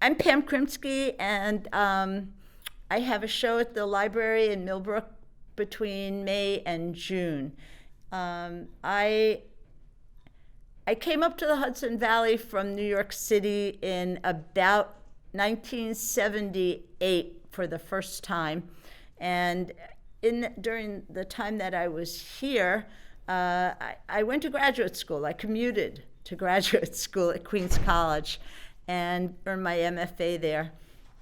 I'm Pam Krimsky, and I have a show at the library in Millbrook between May and June. I came up to the Hudson Valley from New York City in about 1978 for the first time, and during the time that I was here, I went to graduate school. I commuted to graduate school at Queens College and earned my MFA there.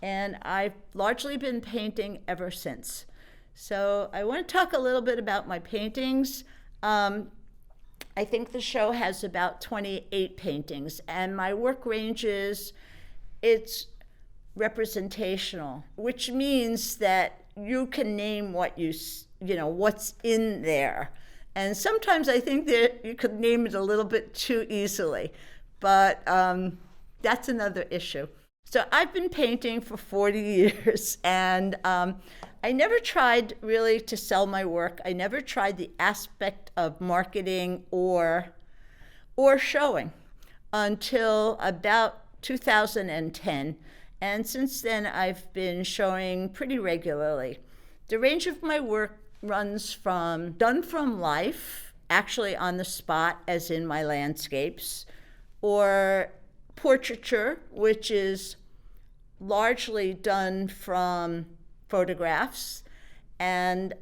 And I've largely been painting ever since. So I want to talk a little bit about my paintings. I think the show has about 28 paintings, and my work ranges, it's representational, which means that you can name what's in there. And sometimes I think that you could name it a little bit too easily, but that's another issue. So I've been painting for 40 years, and I never tried really to sell my work. I never tried the aspect of marketing or showing until about 2010. And since then, I've been showing pretty regularly. The range of my work runs from done from life, actually on the spot, as in my landscapes, or portraiture, which is largely done from photographs, and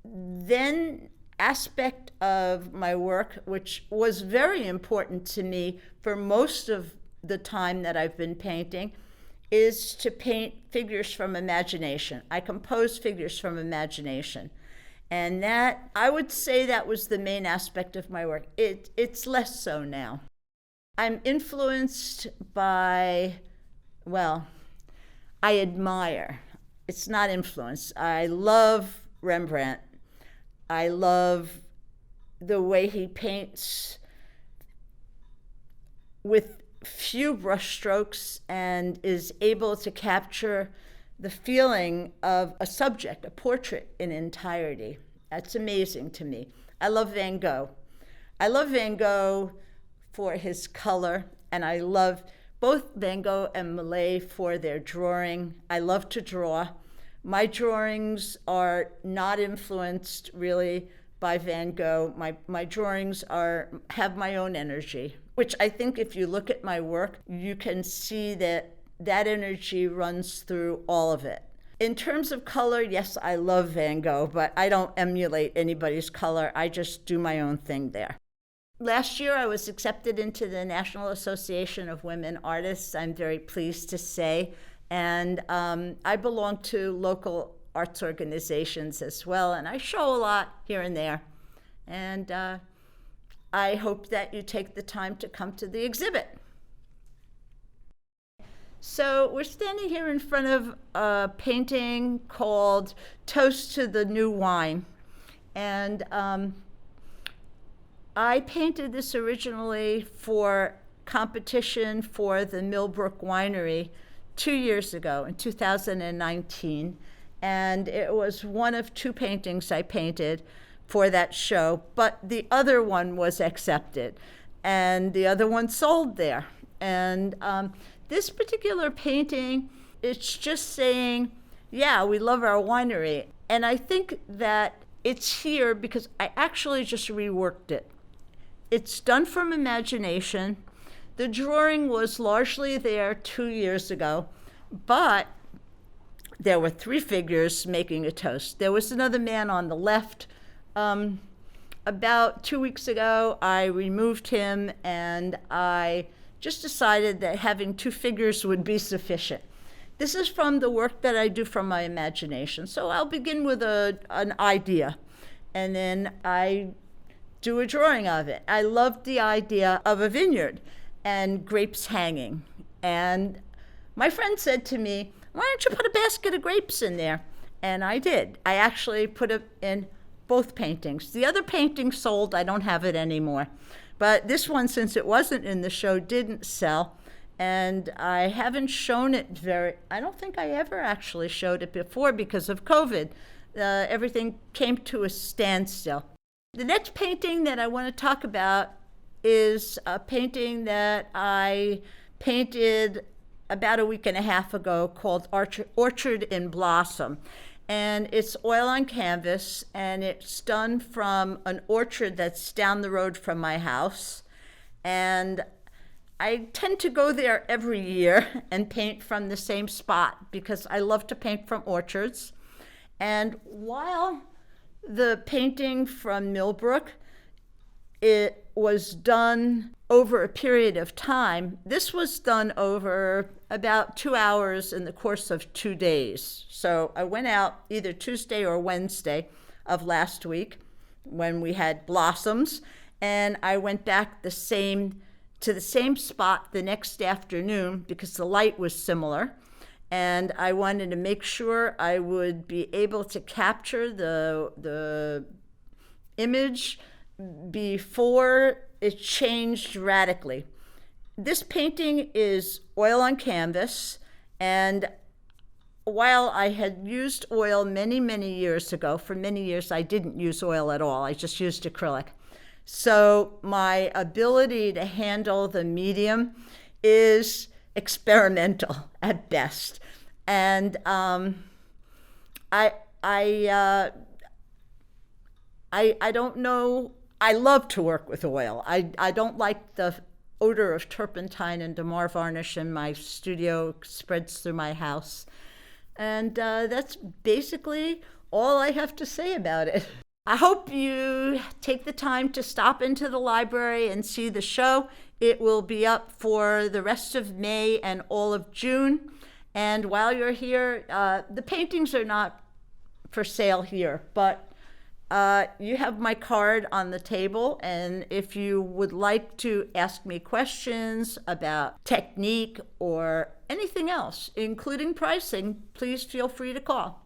then aspect of my work, which was very important to me for most of the time that I've been painting, is to paint figures from imagination. I compose figures from imagination. And that, I would say that was the main aspect of my work. It's less so now. I'm influenced by, well, I admire. It's not influence. I love Rembrandt. I love the way he paints with few brushstrokes and is able to capture the feeling of a subject, a portrait in entirety. That's amazing to me. I love Van Gogh. I love Van Gogh for his color, and I love both Van Gogh and Millet for their drawing. I love to draw. My drawings are not influenced really by Van Gogh. My drawings have my own energy, which I think if you look at my work, you can see that energy runs through all of it. In terms of color, yes, I love Van Gogh, but I don't emulate anybody's color. I just do my own thing there. Last year, I was accepted into the National Association of Women Artists, I'm very pleased to say, and I belong to local arts organizations as well, and I show a lot here and there. And I hope that you take the time to come to the exhibit. So we're standing here in front of a painting called Toast to the New Wine. And I painted this originally for competition for the Millbrook Winery 2 years ago in 2019. And it was one of two paintings I painted for that show, but the other one was accepted and the other one sold there. And this particular painting, it's just saying, yeah, we love our winery. And I think that it's here because I actually just reworked it. It's done from imagination. The drawing was largely there 2 years ago, but there were three figures making a toast. There was another man on the left. About 2 weeks ago, I removed him, and I just decided that having two figures would be sufficient. This is from the work that I do from my imagination. So I'll begin with an idea, and then I do a drawing of it. I loved the idea of a vineyard and grapes hanging. And my friend said to me, why don't you put a basket of grapes in there? And I did. I actually put it in both paintings. The other painting sold. I don't have it anymore. But this one, since it wasn't in the show, didn't sell. And I haven't shown it I don't think I ever actually showed it before because of COVID. Everything came to a standstill. The next painting that I want to talk about is a painting that I painted about a week and a half ago called Orchard in Blossom. And it's oil on canvas, and it's done from an orchard that's down the road from my house. And I tend to go there every year and paint from the same spot because I love to paint from orchards. And while the painting from Millbrook, it was done over a period of time. This was done over about 2 hours in the course of 2 days. So I went out either Tuesday or Wednesday of last week when we had blossoms, and I went back to the same spot the next afternoon because the light was similar. And I wanted to make sure I would be able to capture the image before it changed radically. This painting is oil on canvas, and while I had used oil many, many years ago, for many years I didn't use oil at all. I just used acrylic. So my ability to handle the medium is experimental at best. And I don't know. I love to work with oil. I don't like the odor of turpentine and Damar varnish in my studio spreads through my house. And that's basically all I have to say about it. I hope you take the time to stop into the library and see the show. It will be up for the rest of May and all of June. And while you're here, the paintings are not for sale here, but you have my card on the table, and if you would like to ask me questions about technique or anything else, including pricing, please feel free to call.